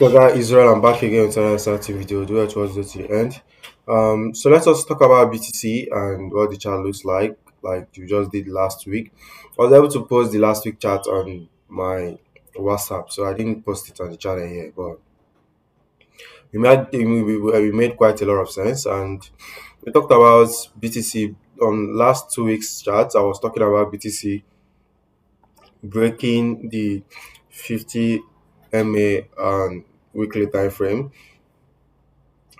So that Israel, I'm back again with another exciting video. Do it towards the end. So let us talk about BTC and what the chart looks like you just did last week. I was able to post the last week chart on my WhatsApp, so I didn't post it on the channel here, but we made quite a lot of sense, and we talked about BTC on last 2 weeks chart. I was talking about BTC breaking the 50 MA and weekly time frame.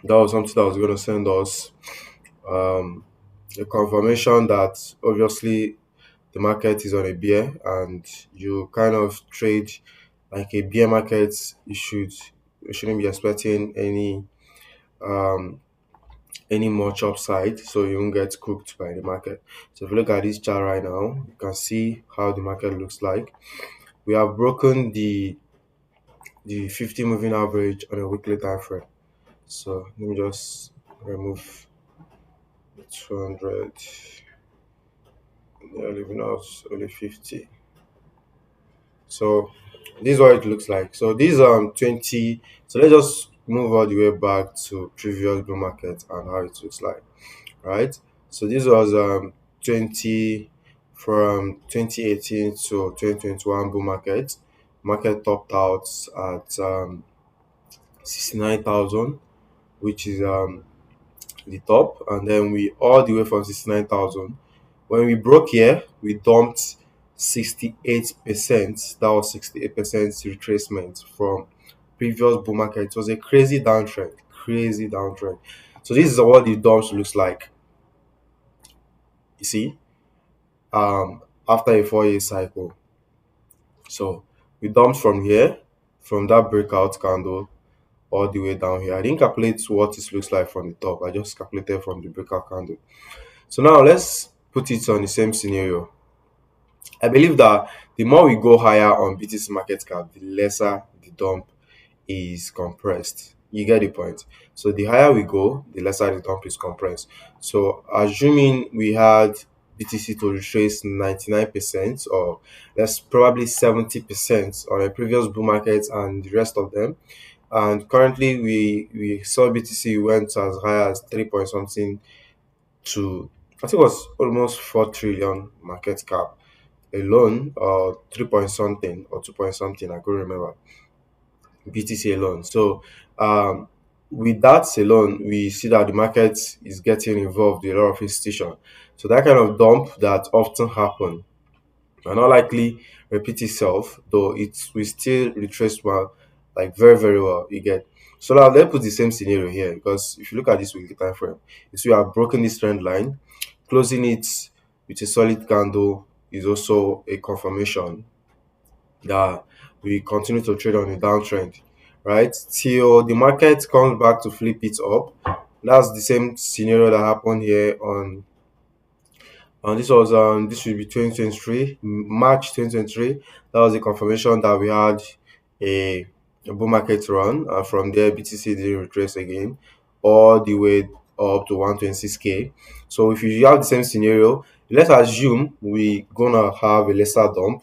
That was something that was going to send us um, a confirmation that obviously the market is on a bear, and you kind of trade like a bear market. You shouldn't be expecting um, any much upside, so you won't get cooked by the market. So if you look at this chart right now, you can see how the market looks like. We have broken the 50 moving average on a weekly time frame. So let me just remove 200. They're leaving out only 50. So this is what it looks like. So these 20. So let's just move all the way back to previous bull market and how it looks like, right? So this was 20 from 2018 to 2021 bull market. Market topped out at 69,000, which is the top, and then we all the way from 69,000. When we broke here, we dumped 68%. That was 68% retracement from previous bull market. It was a crazy downtrend, crazy downtrend. So this is what the dumps looks like. You see, after a 4 year cycle. So we dumped from here, from that breakout candle all the way down here. I didn't calculate what it looks like from the top. I just calculated from the breakout candle. So now let's put it on the same scenario. I believe that the more we go higher on BTC market cap, the lesser the dump is compressed. You get the point. So the higher we go, the lesser the dump is compressed. So assuming we had BTC to retrace 99% or let's probably 70% on a previous bull market and the rest of them. And currently we saw BTC went as high as 3 point something to, I think it was almost 4 trillion market cap alone, or 3 point something or 2 point something, I couldn't remember, BTC alone. So with that alone, we see that the market is getting involved with a lot of institutions. So that kind of dump that often happen and not likely repeat itself, though it will still retrace well, like very, very well. You get. So now let's put the same scenario here, because if you look at this weekly time frame, you see we have broken this trend line. Closing it with a solid candle is also a confirmation that we continue to trade on a downtrend, right? Till the market comes back to flip it up. That's the same scenario that happened here on this will be 2023, March 2023. That was the confirmation that we had a, a bull market run, and from there BTC didn't retrace again all the way up to 126k. So if you have the same scenario, let's assume we gonna have a lesser dump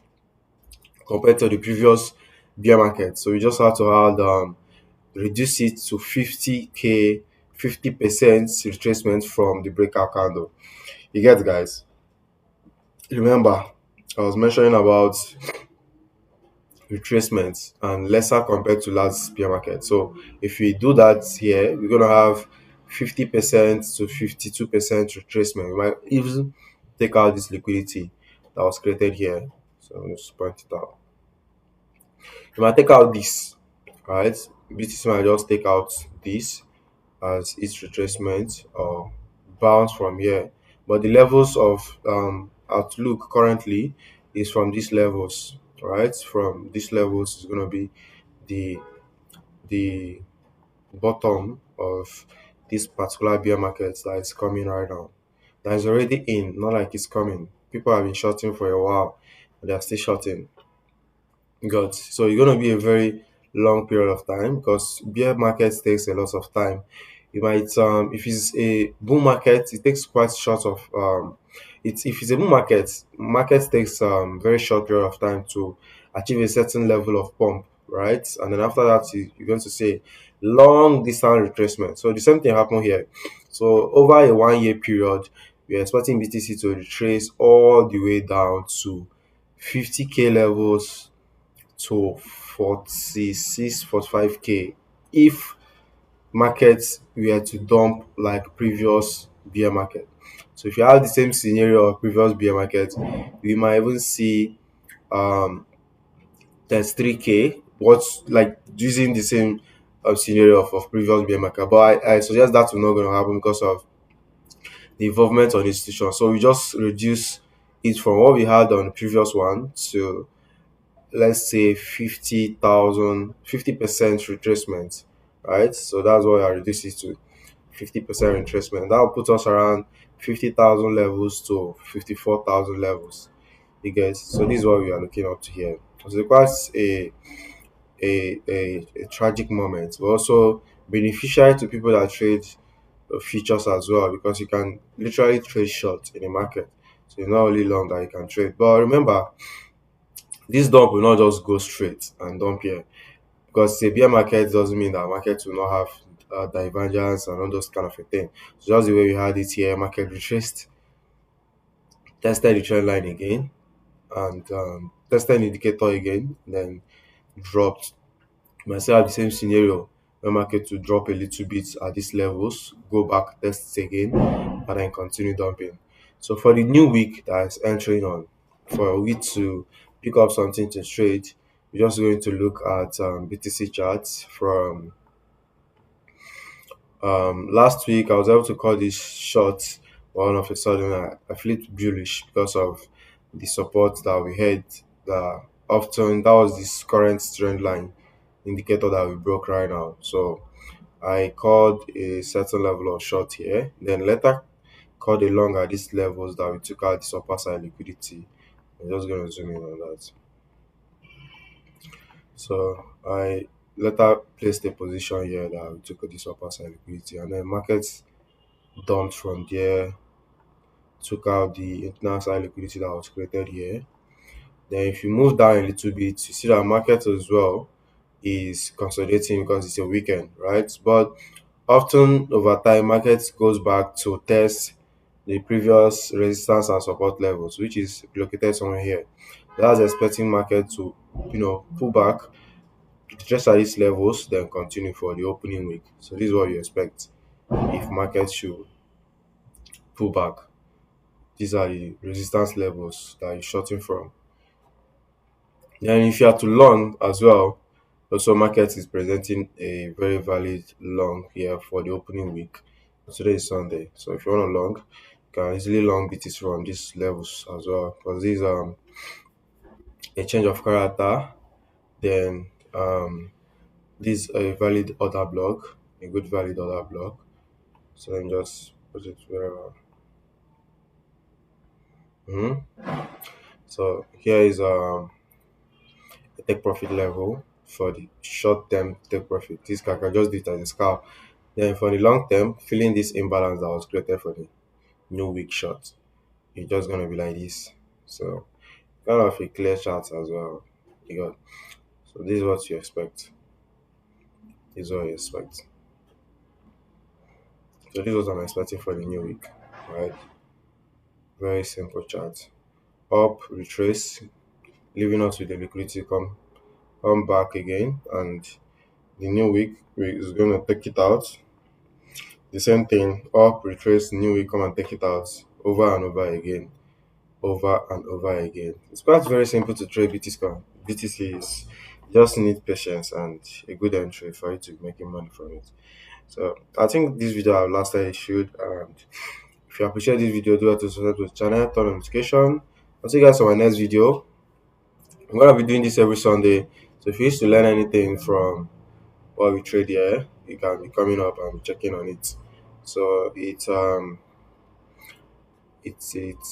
compared to the previous bear market. So we just have to add reduce it to 50k, 50% retracement from the breakout candle. You get, guys? Remember, I was mentioning about retracements and lesser compared to last bear market. So if we do that here, we're gonna have 50% to 52% retracement. We might even take out this liquidity that was created here. So I'm just point it out. You might take out this, right? BTC might just take out this as its retracement or bounce from here. But the levels of outlook currently is from these levels, right? From these levels is going to be the the bottom of this particular bear market that is coming right now. That is already in, not like it's coming. People have been shorting for a while, and they are still shorting. Good. So it's going to be a very long period of time because bear market takes a lot of time. You might if it's a bull market, it takes quite short of it's if it's a bull market, market takes very short period of time to achieve a certain level of pump, right? And then after that, you're going to say long distance retracement. So the same thing happened here. So over a 1 year period, we're expecting BTC to retrace all the way down to 50K levels to 46, 45K if markets were to dump like previous bear market. So if you have the same scenario of previous bear market, we might even see um 33K, what's like using the same scenario of previous bear market. But I suggest that's not going to happen because of the involvement on institution. So we just reduce it from what we had on the previous one to, let's say, 50,000, 50% retracement, right? So that's what I reduce it to, 50% retracement. That will put us around 50,000 levels to 54,000 levels. You guys, so this is what we are looking up to here. So it's quite a tragic moment, but also beneficial to people that trade futures as well, because you can literally trade short in the market. So it's not only long that you can trade. But remember, this dump will not just go straight and dump here, because a bear market doesn't mean that market will not have divergence and all those kind of a thing. So just the way we had it here, market retraced, tested the trend line again, and tested the indicator again, then dropped. You might still have the same scenario where market to drop a little bit at these levels, go back, test it again, and then continue dumping. So for the new week that is entering on, for we to pick up something to trade, we're just going to look at BTC charts from last week. I was able to call this short, but all of a sudden I flipped bullish because of the support that we had. That often that was this current trend line indicator that we broke right now. So I called a certain level of short here, then later called a long at these levels that we took out this upper side liquidity. I'm just going to zoom in on that. So I later placed a position here that we took out this upper side liquidity, and then markets dumped from there, took out the internal side liquidity that was created here. Then if you move down a little bit, you see that market as well is consolidating because it's a weekend, right? But often over time, markets goes back to test the previous resistance and support levels, which is located somewhere here. That's expecting market to, pull back just at these levels, then continue for the opening week. So this is what you expect if market should pull back. These are the resistance levels that you're shorting from. Then if you are to long as well, also market is presenting a very valid long here for the opening week. Today is Sunday, so if you want to long, you can easily long BTC from these levels as well, because these a change of character. Then this a valid order block, a good valid order block. So then just put it wherever. Mhm. So here is a take profit level for the short term take profit. This guy can just do it as a scalp. Then for the long term, filling this imbalance that was created for the new week short, it's just gonna be like this. So kind of a clear chart as well. You got, so this is what you expect. This is what you expect. So this is what I'm expecting for the new week. Right? Very simple chart. Up, retrace, leaving us with the liquidity come back again, and the new week is gonna take it out. The same thing, up, retrace, new week, come and take it out over and over again, over and over again. It's quite very simple to trade BTC. BTC is just need patience and a good entry for you to be making money from it. So I think this video have lasted a should, and if you appreciate this video, do have to subscribe to the channel, turn on notification. I'll see you guys on my next video. I'm gonna be doing this every Sunday. So if you used to learn anything from what we trade here, you can be coming up and checking on it. So it's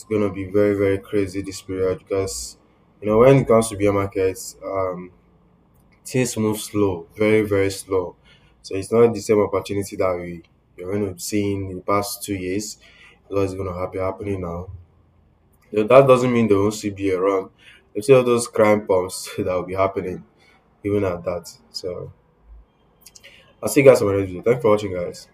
gonna be very very crazy this period, because when it comes to bear markets, things move slow, very very slow. So it's not the same opportunity that we're going to see in the past 2 years. What's going to be happening now? That doesn't mean there won't still be a run. You see all those crime pumps that will be happening. even at that. So I'll see you guys on my next video. Thanks for watching, guys.